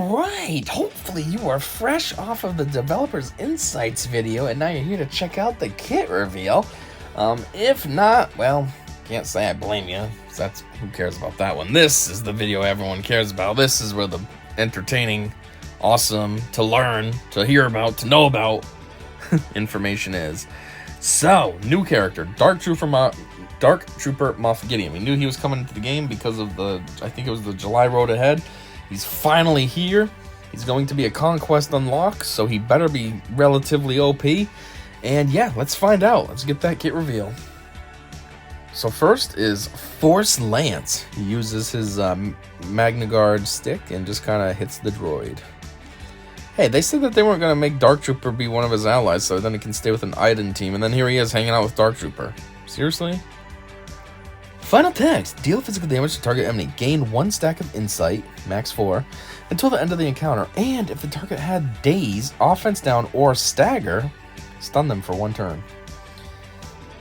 Alright, hopefully you are fresh off of the Developers Insights video and now you're here to check out the kit reveal. If not, well, can't say I blame you. That's, who cares about that one? This is the video everyone cares about. This is where the entertaining, awesome, to learn, to hear about, to know about information is. So, new character, Dark Trooper Moff Gideon. We knew he was coming into the game because of I think it was the July road ahead. He's finally here. He's going to be a Conquest unlock, so he better be relatively OP. And yeah, let's find out. Let's get that kit reveal. So first is Force Lance. He uses his Magna Guard stick and just kind of hits the droid. Hey, they said that they weren't going to make Dark Trooper be one of his allies, so then he can stay with an Iden team, and then here he is hanging out with Dark Trooper. Seriously? Final text. Deal physical damage to target enemy. Gain 1 stack of insight, max 4, until the end of the encounter. And if the target had daze, offense down, or stagger, stun them for 1 turn.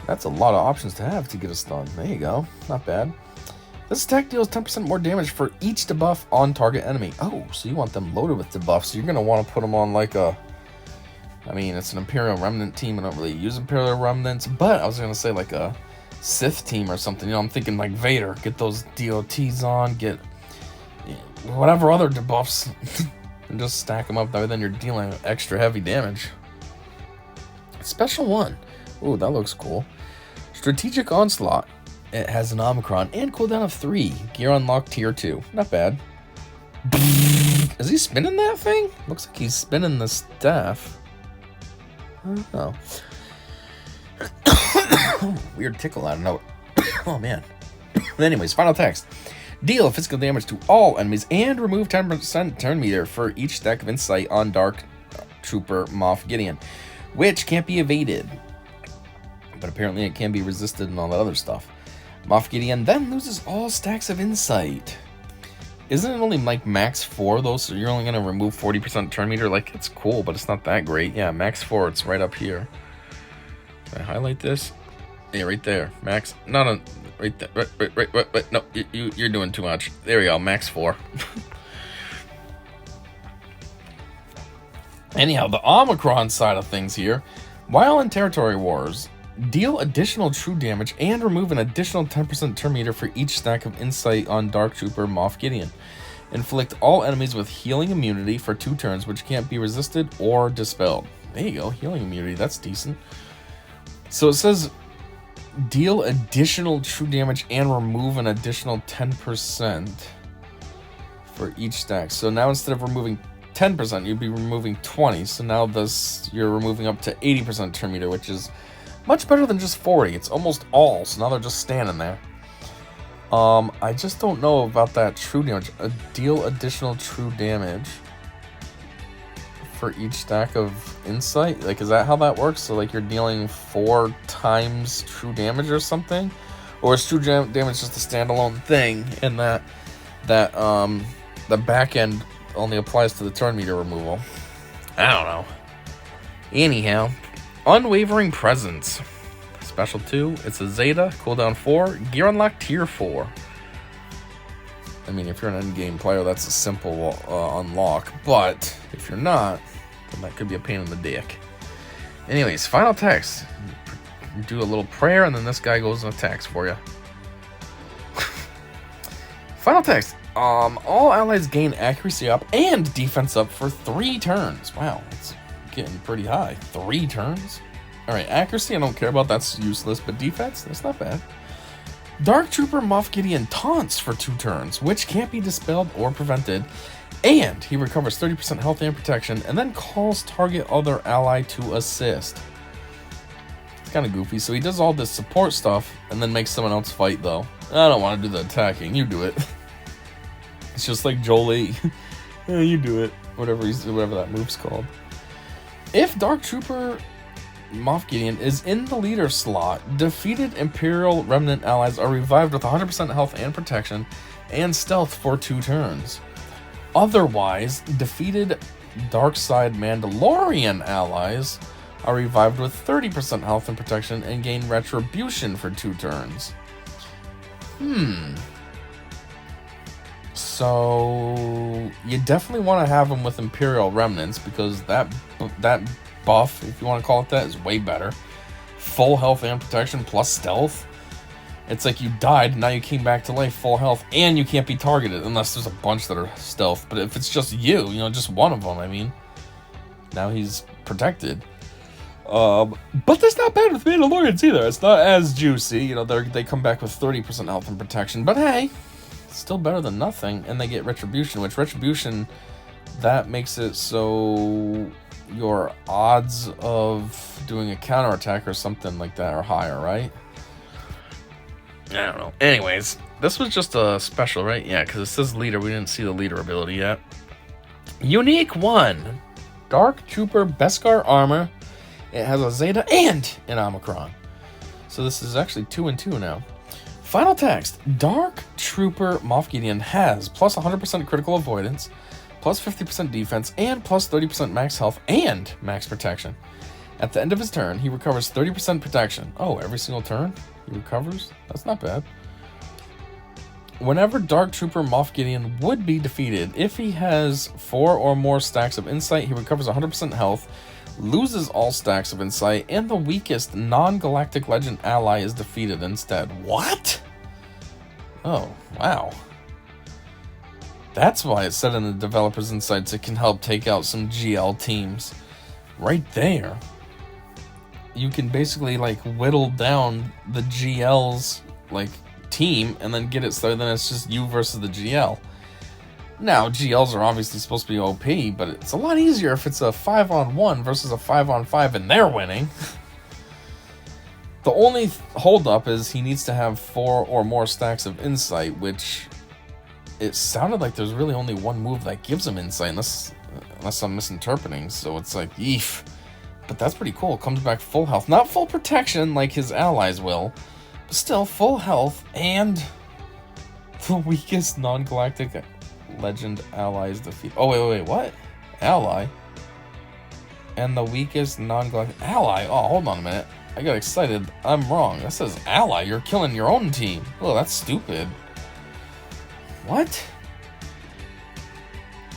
That's a lot of options to have to get a stun. There you go. Not bad. This attack deals 10% more damage for each debuff on target enemy. Oh, so you want them loaded with debuffs. So you're going to want to put them on like a... I mean, it's an Imperial Remnant team. I don't really use Imperial Remnants. But I was going to say like a Sith team or something. You know, I'm thinking like Vader. Get those DOTs on. Get whatever other debuffs. And just stack them up. Then you're dealing extra heavy damage. Special 1. Ooh, that looks cool. Strategic Onslaught. It has an Omicron and cooldown of 3. Gear unlock tier 2. Not bad. Is he spinning that thing? Looks like he's spinning the staff. I don't know. Weird tickle out of nowhere. Oh man. Anyways, final text. Deal physical damage to all enemies and remove 10% turn meter for each stack of insight on Dark Trooper Moff Gideon, which can't be evaded. But apparently it can be resisted and all that other stuff. Moff Gideon then loses all stacks of insight. Isn't it only like max 4 though? So you're only going to remove 40% turn meter? Like, it's cool, but it's not that great. Yeah, max 4, it's right up here. Can I highlight this? Yeah, right there. Max, right there. Right. No, you're doing too much. There we go, max 4. Anyhow, the Omicron side of things here. While in territory wars, deal additional true damage and remove an additional 10% turn meter for each stack of insight on Dark Trooper Moff Gideon. Inflict all enemies with healing immunity for 2 turns, which can't be resisted or dispelled. There you go, healing immunity, that's decent. So it says deal additional true damage and remove an additional 10% for each stack. So now instead of removing 10%, you'd be removing 20. So now you're removing up to 80% turn meter, which is much better than just 40. It's almost all, so now they're just standing there. I just don't know about that true damage. Deal additional true damage for each stack of insight. Like, is that how that works? So like you're dealing 4 times true damage or something? Or is true damage just a standalone thing and that the back end only applies to the turn meter removal? I don't know. Anyhow, Unwavering Presence. Special 2, it's a Zeta, cooldown 4, gear unlock tier 4. I mean, if you're an endgame player, that's a simple unlock, but if you're not, then that could be a pain in the dick. Anyways, final text. Do a little prayer, and then this guy goes and attacks for you. Final text. All allies gain accuracy up and defense up for 3 turns. Wow, that's getting pretty high. 3 turns? Alright, accuracy I don't care about, that's useless, but defense, that's not bad. Dark Trooper Moff Gideon taunts for 2 turns, which can't be dispelled or prevented, and he recovers 30% health and protection, and then calls target other ally to assist. It's kind of goofy, so he does all this support stuff, and then makes someone else fight, though. I don't want to do the attacking, you do it. It's just like Jolie. Yeah, you do it. Whatever that move's called. If Dark Trooper Moff Gideon is in the leader slot, defeated Imperial Remnant allies are revived with 100% health and protection and stealth for 2 turns. Otherwise, defeated Dark Side Mandalorian allies are revived with 30% health and protection and gain retribution for 2 turns. So you definitely want to have him with Imperial Remnants, because that buff, if you want to call it that, is way better. Full health and protection plus stealth. It's like you died, now you came back to life, full health, and you can't be targeted unless there's a bunch that are stealth. But if it's just you, just one of them, I mean, now he's protected. But that's not bad with Mandalorians either. It's not as juicy, they come back with 30% health and protection, but hey, it's still better than nothing. And they get Retribution, which Retribution, that makes it so your odds of doing a counterattack or something like that are higher, right? I don't know. Anyways, this was just a special, right? Yeah, because it says leader. We didn't see the leader ability yet. Unique 1. Dark Trooper Beskar armor. It has a Zeta and an Omicron. So this is actually 2 and 2 now. Final text. Dark Trooper Moff Gideon has plus 100% critical avoidance, plus 50% defense, and plus 30% max health and max protection. At the end of his turn, he recovers 30% protection. Oh, every single turn he recovers? That's not bad. Whenever Dark Trooper Moff Gideon would be defeated, if he has 4 or more stacks of insight, he recovers 100% health, loses all stacks of insight, and the weakest non-galactic legend ally is defeated instead. What? Oh, wow. That's why it said in the developer's insights it can help take out some GL teams. Right there. You can basically whittle down the GL's team and then get it so then it's just you versus the GL. Now GLs are obviously supposed to be OP, but it's a lot easier if it's a 5-on-1 versus a 5-on-5 and they're winning. The only holdup is he needs to have 4 or more stacks of insight, which it sounded like there's really only one move that gives him insight, unless I'm misinterpreting. So it's eef. But that's pretty cool. It comes back full health. Not full protection like his allies will, but still full health and the weakest non-galactic legend allies defeat. Oh, wait, what? Ally? And the weakest non-galactic ally? Oh, hold on a minute. I got excited. I'm wrong. That says ally. You're killing your own team. Oh, that's stupid. What?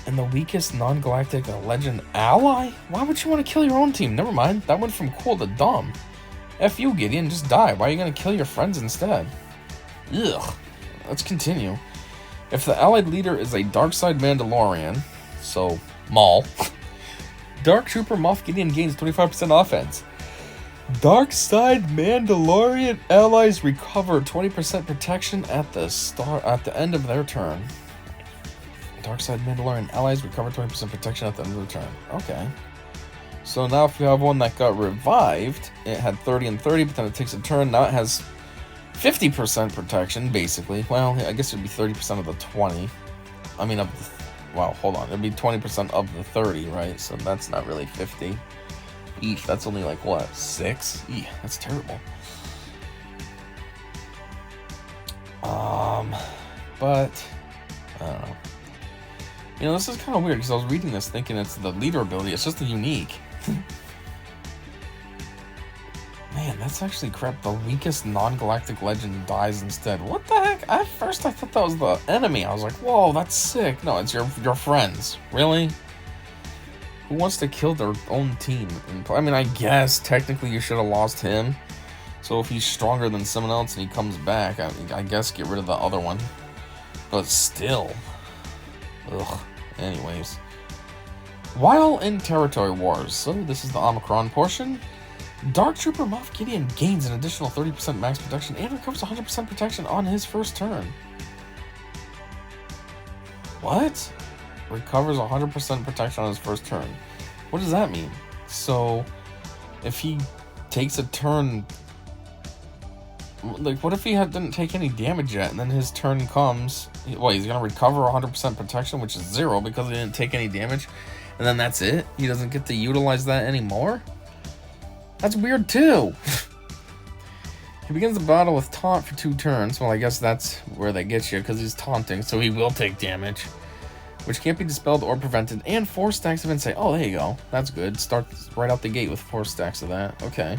And the weakest non-galactic legend ally? Why would you want to kill your own team? Never mind. That went from cool to dumb. F you, Gideon. Just die. Why are you going to kill your friends instead? Ugh. Let's continue. If the allied leader is a dark side Mandalorian, so Maul, Dark Trooper Moff Gideon gains 25% offense. Dark side Mandalorian allies recover 20% protection at the end of their turn. Dark side Mandalorian allies recover 20% protection at the end of their turn. Okay. So now if you have one that got revived, it had 30 and 30, but then it takes a turn. Now it has 50% protection, basically. Well, I guess it would be 30% of the 20. I mean, wow, hold on. It would be 20% of the 30, right? So that's not really 50. Eesh, that's only what, 6? Eesh, that's terrible. But I don't know. This is kind of weird because I was reading this thinking it's the leader ability. It's just a unique. Man, that's actually crap. The weakest non-galactic legend dies instead. What the heck? At first I thought that was the enemy. I was like, whoa, that's sick. No, it's your friends. Really? Who wants to kill their own team? I mean, I guess technically you should have lost him. So if he's stronger than someone else and he comes back, I guess get rid of the other one. But still. Ugh. Anyways. While in territory wars, so this is the Omicron portion, Dark Trooper Moff Gideon gains an additional 30% max protection and recovers 100% protection on his first turn. What? Recovers 100% protection on his first turn. What does that mean? So, if he takes a turn... what if he didn't take any damage yet, and then his turn comes... What, he's going to recover 100% protection, which is 0 because he didn't take any damage, and then that's it? He doesn't get to utilize that anymore? That's weird, too! He begins the battle with taunt for 2 turns. Well, I guess that's where they get you, because he's taunting, so he will take damage. Which can't be dispelled or prevented, and 4 stacks of insight. Oh, there you go. That's good. Start right out the gate with 4 stacks of that. Okay.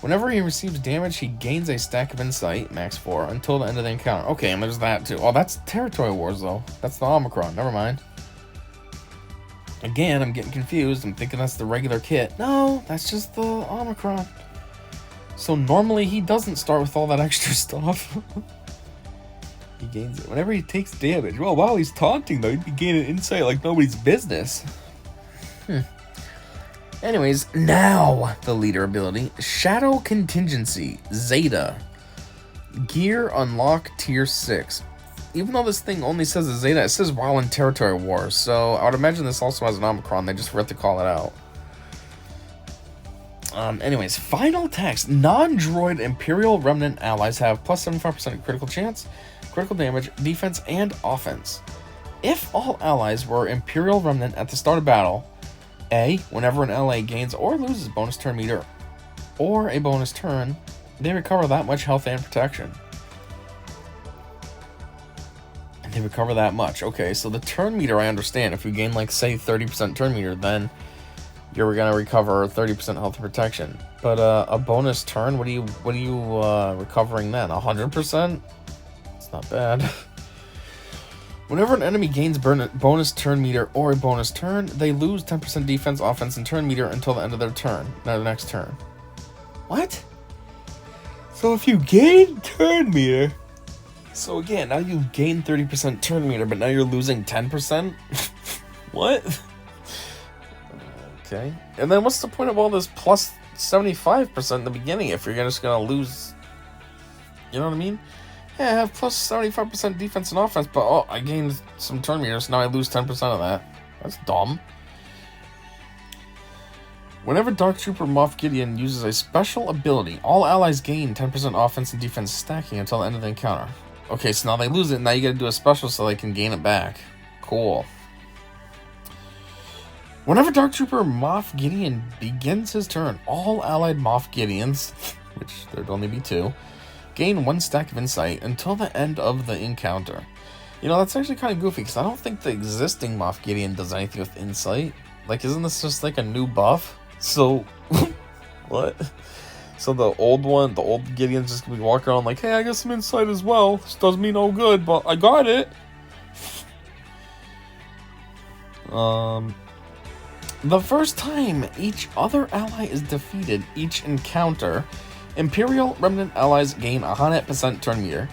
Whenever he receives damage, he gains a stack of insight, max 4, until the end of the encounter. Okay, and there's that too. Oh, that's Territory Wars, though. That's the Omicron. Never mind. Again, I'm getting confused. I'm thinking that's the regular kit. No, that's just the Omicron. So normally he doesn't start with all that extra stuff. He gains it whenever he takes damage. Well, while he's taunting, though, he'd be gaining insight like nobody's business. Anyways, now the leader ability. Shadow Contingency, Zeta. Gear unlock tier 6. Even though this thing only says a Zeta, it says while in Territory Wars. So I would imagine this also has an Omicron. They just forgot to call it out. Anyways, final text. Non-droid Imperial Remnant allies have plus 75% critical chance, critical damage, defense, and offense. If all allies were Imperial Remnant at the start of battle, A, whenever an ally gains or loses bonus turn meter or a bonus turn, they recover that much health and protection. And they recover that much. Okay, so the turn meter I understand. If you gain, like, say, 30% turn meter, then you're going to recover 30% health and protection. But a bonus turn, what are you recovering then? 100%? It's not bad. Whenever an enemy gains bonus turn meter or a bonus turn, they lose 10% defense, offense, and turn meter until the end of their turn. Now the next turn. What? So if you gain turn meter... So again, now you gain 30% turn meter, but now you're losing 10%? What? Okay. And then what's the point of all this plus 75% in the beginning if you're just going to lose... You know what I mean? Yeah, I have plus 75% defense and offense, but oh, I gained some turn meters, so now I lose 10% of that. That's dumb. Whenever Dark Trooper Moff Gideon uses a special ability, all allies gain 10% offense and defense stacking until the end of the encounter. Okay, so now they lose it, now you gotta do a special so they can gain it back. Cool. Whenever Dark Trooper Moff Gideon begins his turn, all allied Moff Gideons, which there'd only be 2, gain 1 stack of insight until the end of the encounter. You know, that's actually kind of goofy, because I don't think the existing Moff Gideon does anything with insight. Like, isn't this just like a new buff? So, what? So the old Gideon's just gonna be walking around like, hey, I got some insight as well. This doesn't mean no good, but I got it. The first time each other ally is defeated each encounter, Imperial Remnant allies gain 100% turn meter,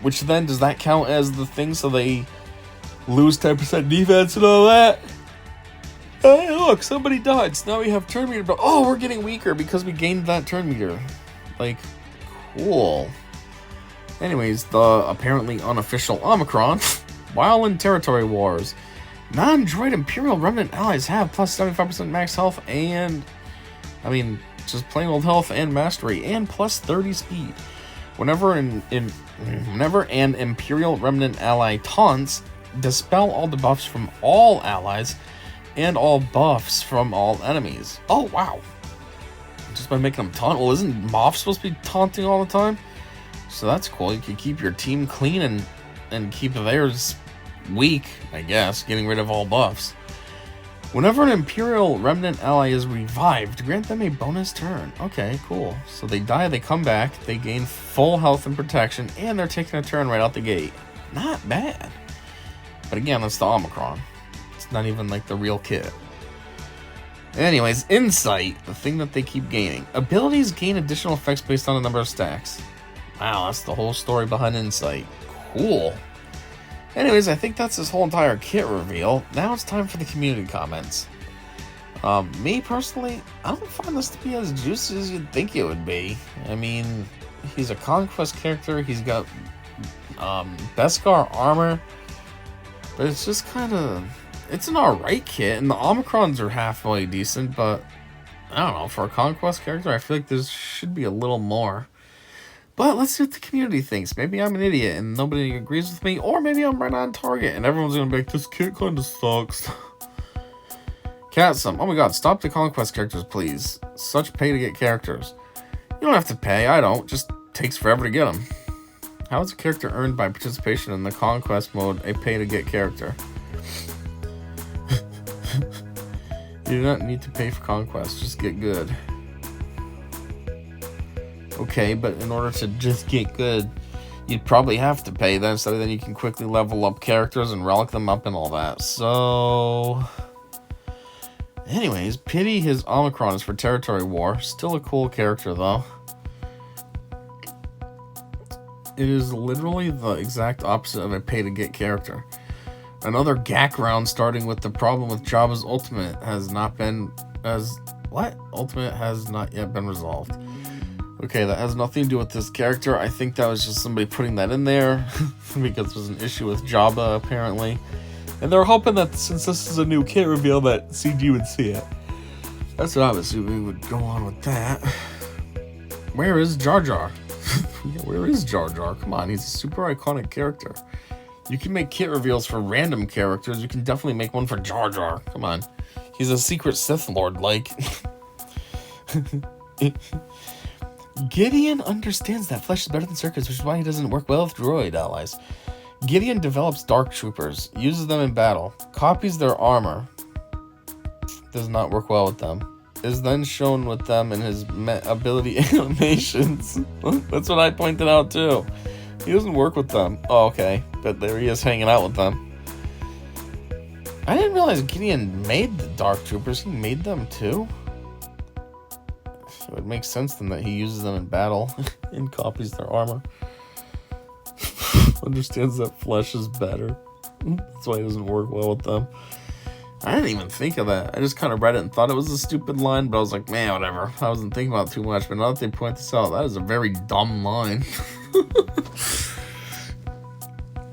which then, does that count as the thing so they lose 10% defense and all that? Hey, look, somebody died, so now we have turn meter, but oh, we're getting weaker because we gained that turn meter. Like, cool. Anyways, the apparently unofficial Omicron, while in Territory Wars, non-droid Imperial Remnant allies have plus 75% max health and, just plain old health and mastery, and plus 30 speed. Whenever an Imperial Remnant ally taunts, dispel all debuffs from all allies and all buffs from all enemies. Oh, wow. Just by making them taunt. Well, isn't Moff supposed to be taunting all the time? So that's cool. You can keep your team clean and keep theirs weak, I guess, getting rid of all buffs. Whenever an Imperial Remnant ally is revived, grant them a bonus turn. Okay, cool. So they die, they come back, they gain full health and protection, and they're taking a turn right out the gate. Not bad. But again, that's the Omicron. It's not even like the real kit. Anyways, Insight, the thing that they keep gaining. Abilities gain additional effects based on the number of stacks. Wow, that's the whole story behind Insight. Cool. Anyways, I think that's this whole entire kit reveal. Now it's time for the community comments. Me personally, I don't find this to be as juicy as you'd think it would be. I mean, he's a Conquest character, he's got Beskar armor, but it's just kind of, it's an alright kit, and the Omicrons are halfway decent, but I don't know, for a Conquest character, I feel like there should be a little more. But let's see what the community thinks. Maybe I'm an idiot and nobody agrees with me, or maybe I'm right on target and everyone's gonna be like, this kit kinda sucks. Catsum, oh my god, stop the Conquest characters, please. Such pay to get characters. You don't have to pay, I don't, just takes forever to get them. How is a character earned by participation in the Conquest mode a pay to get character? You do not need to pay for Conquest, just get good. Okay, but in order to just get good, you'd probably have to pay them, so then you can quickly level up characters and relic them up and all that. So, anyways, pity his omicrons for territory war. Still a cool character, though. It is literally the exact opposite of a pay-to-get character. Another GAC round starting with the problem with Jabba's ultimate has not yet been resolved. Okay, that has nothing to do with this character. I think that was just somebody putting that in there because there's an issue with Jabba, apparently. And they're hoping that since this is a new kit reveal that CG would see it. That's what I was assuming would go on with that. Where is Jar Jar? Where is Jar Jar? Come on, he's a super iconic character. You can make kit reveals for random characters. You can definitely make one for Jar Jar. Come on. He's a secret Sith Lord, like. Gideon understands that flesh is better than circuits, which is why he doesn't work well with droid allies. Gideon develops Dark Troopers, uses them in battle, copies their armor, does not work well with them, is then shown with them in his ability animations. That's what I pointed out too. He doesn't work with them. Oh, okay, but there he is hanging out with them. I didn't realize Gideon made the Dark Troopers. He made them too? So it makes sense then that he uses them in battle and copies their armor. Understands that flesh is better. That's why he doesn't work well with them. I didn't even think of that. I just kind of read it and thought it was a stupid line, but I was like, man, whatever. I wasn't thinking about it too much, but now that they point this out, that is a very dumb line.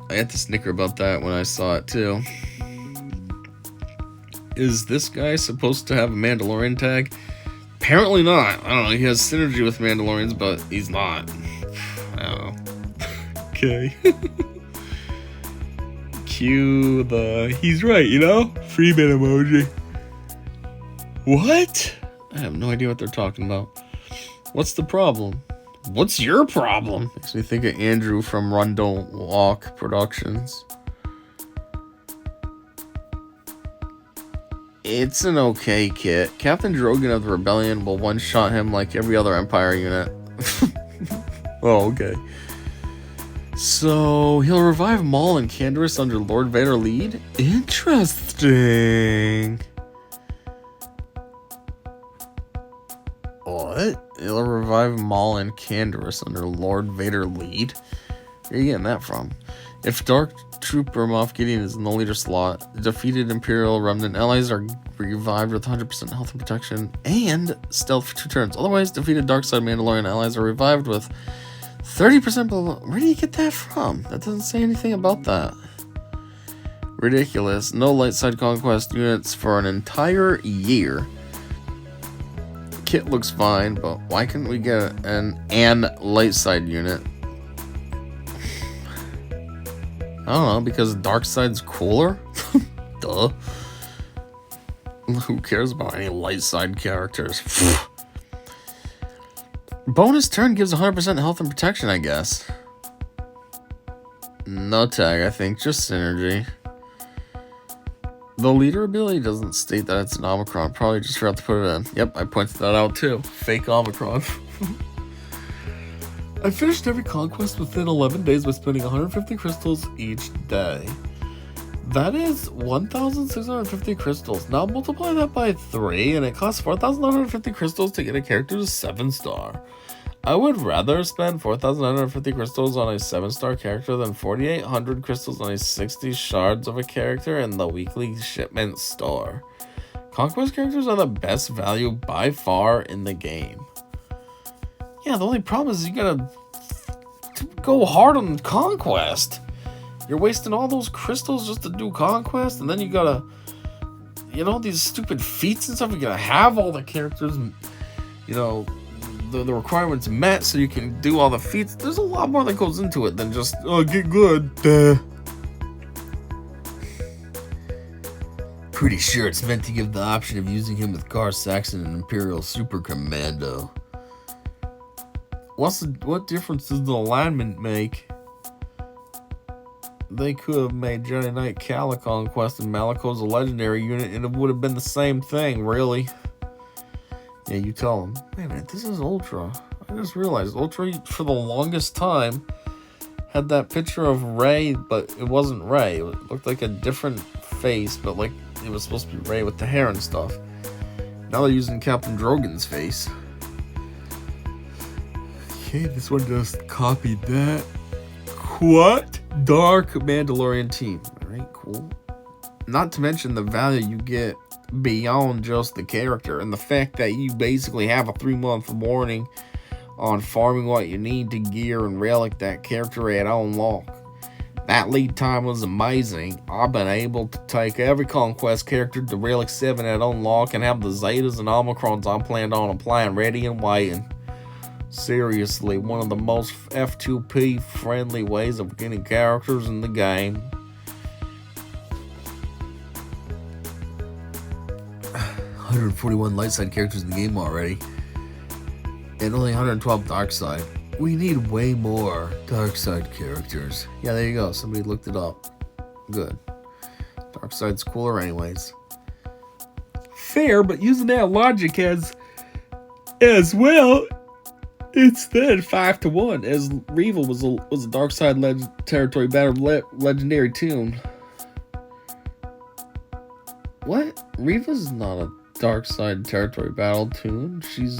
I had to snicker about that when I saw it too. Is this guy supposed to have a Mandalorian tag? Apparently not. I don't know. He has synergy with Mandalorians, but he's not. I don't know. Okay. Cue the he's right, you know? Freeman emoji. What? I have no idea what they're talking about. What's the problem? What's your problem? Makes me think of Andrew from Run Don't Walk Productions. It's an okay kit. Captain Drogon of the Rebellion will one-shot him like every other Empire unit. Oh, okay. So, he'll revive Maul and Canderous under Lord Vader lead? Interesting. What? He'll revive Maul and Canderous under Lord Vader lead? Where are you getting that from? If Dark Trooper Moff Gideon is in the leader slot, defeated Imperial Remnant allies are revived with 100% health and protection and stealth for 2 turns. Otherwise, defeated Darkside Mandalorian allies are revived with 30% below. Where do you get that from? That doesn't say anything about that. Ridiculous. No light side conquest units for an entire year. Kit looks fine, but why couldn't we get an light side unit? I don't know, because dark side's cooler? Duh. Who cares about any light side characters? Bonus turn gives 100% health and protection, I guess. No tag, I think. Just synergy. The leader ability doesn't state that it's an omicron. Probably just forgot to put it in. Yep, I pointed that out too. Fake omicron. I finished every conquest within 11 days by spending 150 crystals each day. That is 1,650 crystals. Now multiply that by 3, and it costs 4,950 crystals to get a character to 7-star. I would rather spend 4,950 crystals on a 7-star character than 4,800 crystals on a 60 shards of a character in the weekly shipment store. Conquest characters are the best value by far in the game. Yeah, the only problem is you gotta go hard on Conquest. You're wasting all those crystals just to do Conquest, and then you gotta, you know, these stupid feats and stuff. You gotta have all the characters, you know, the requirements met so you can do all the feats. There's a lot more that goes into it than just, oh, get good. Pretty sure it's meant to give the option of using him with Gar Saxon and Imperial Super Commando. What difference does the alignment make? They could have made Jedi Knight Cal a conquest and Maliko's a legendary unit, and it would have been the same thing, really. Yeah, you tell them. Wait a minute, this is Ultra. I just realized Ultra, for the longest time, had that picture of Rey, but it wasn't Rey. It looked like a different face, but like it was supposed to be Rey with the hair and stuff. Now they're using Captain Drogon's face. Okay, this one just copied that. What? Dark Mandalorian team. Alright, cool. Not to mention the value you get beyond just the character, and the fact that you basically have a 3-month warning on farming what you need to gear and relic that character at unlock. That lead time was amazing. I've been able to take every Conquest character to relic 7 at unlock and have the Zetas and Omicrons I planned on applying ready and waiting. Seriously, one of the most F2P friendly ways of getting characters in the game. 141 light side characters in the game already, and only 112 dark side. We need way more dark side characters. Yeah, there you go. Somebody looked it up. Good. Dark side's cooler anyways. Fair, but using that logic as well, it's then 5-1, as Reva was a dark side territory battle legendary tune. What? Reva's not a dark side territory battle tune. She's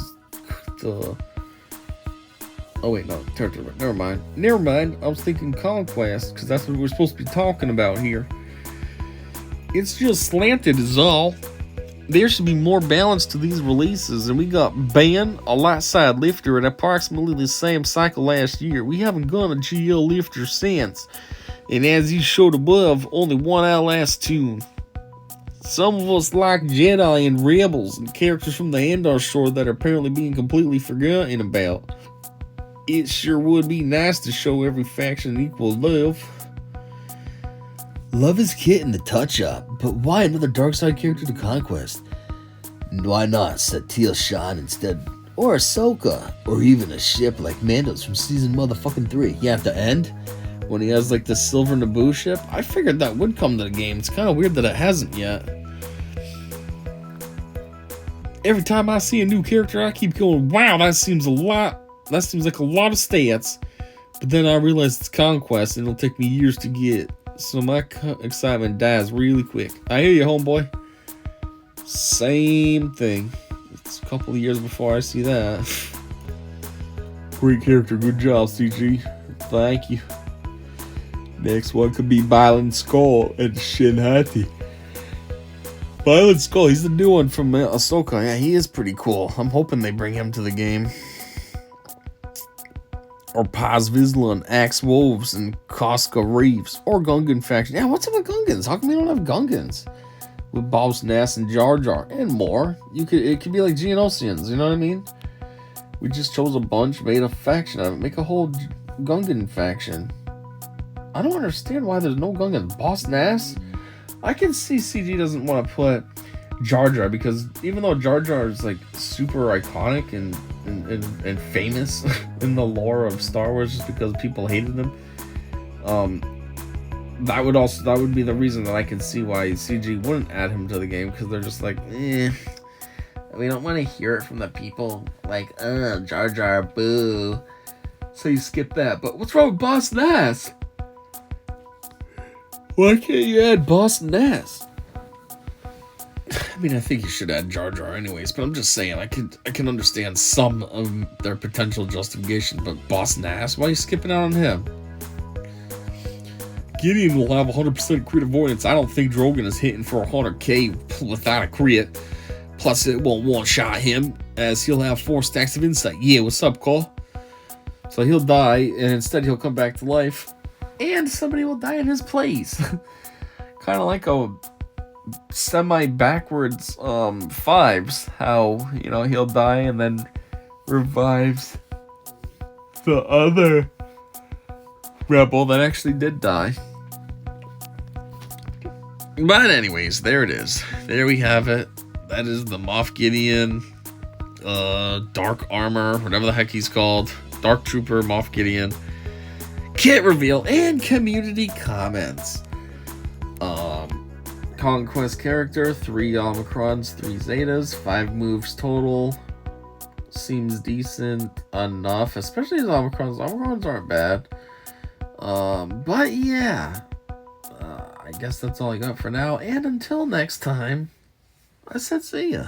the... Oh wait, no, territory. Never mind. I was thinking Conquest, because that's what we're supposed to be talking about here. It's just slanted is all. There should be more balance to these releases, and we got Ban, a light side lifter, at approximately the same cycle last year. We haven't gone a GL lifter since, and as you showed above, only one Outlast tune. Some of us like Jedi and Rebels and characters from the Andor shore that are apparently being completely forgotten about. It sure would be nice to show every faction equal love. Love is getting the touch-up, but why another dark side character to Conquest? Why not Satele Shan instead? Or Ahsoka? Or even a ship like Mando's from season motherfucking 3. Yeah, at the end, when he has like the silver Naboo ship. I figured that would come to the game. It's kind of weird that it hasn't yet. Every time I see a new character, I keep going, wow, that seems like a lot of stats. But then I realize it's Conquest and it'll take me years to get. So my excitement dies really quick. I hear you, homeboy. Same thing. It's a couple of years before I see that. Great character. Good job, CG. Thank you. Next one could be Violent Skull and Shin Hati. Violent Skull, he's the new one from Ahsoka. Yeah, he is pretty cool. I'm hoping they bring him to the game. Or Paz Vizsla and Axe Wolves and Koska Reeves. Or Gungan faction. Yeah, what's up with Gungans? How come we don't have Gungans? With Boss Nass and Jar Jar and more. It could be like Geonosians, you know what I mean? We just chose a bunch, made a faction out of it. Make a whole Gungan faction. I don't understand why there's no Gungans. Boss Nass? I can see CG doesn't want to put Jar Jar, because even though Jar Jar is like super iconic and famous in the lore of Star Wars just because people hated him, that would be the reason that I can see why CG wouldn't add him to the game, because they're just like, we don't want to hear it from the people, like, Jar Jar, boo. So you skip that. But what's wrong with Boss Nass? Why can't you add Boss Nass? I mean, I think you should add Jar Jar anyways, but I'm just saying, I can understand some of their potential justification, but Boss Nass, why are you skipping out on him? Gideon will have 100% crit avoidance. I don't think Drogon is hitting for 100k without a crit. Plus, it won't one-shot him, as he'll have 4 stacks of insight. Yeah, what's up, Cole? So he'll die, and instead he'll come back to life, and somebody will die in his place. Kind of like a semi-backwards Fives, how, you know, he'll die and then revives the other rebel that actually did die. But anyways, there it is. There we have it. That is the Moff Gideon, Dark Armor, whatever the heck he's called, Dark Trooper Moff Gideon kit reveal and community comments. Conquest character, 3 Omicrons, 3 Zetas, 5 moves total. seems decent enough, especially the omicrons. The omicrons aren't bad. But yeah, I guess that's all I got for now. And until next time, I said see ya.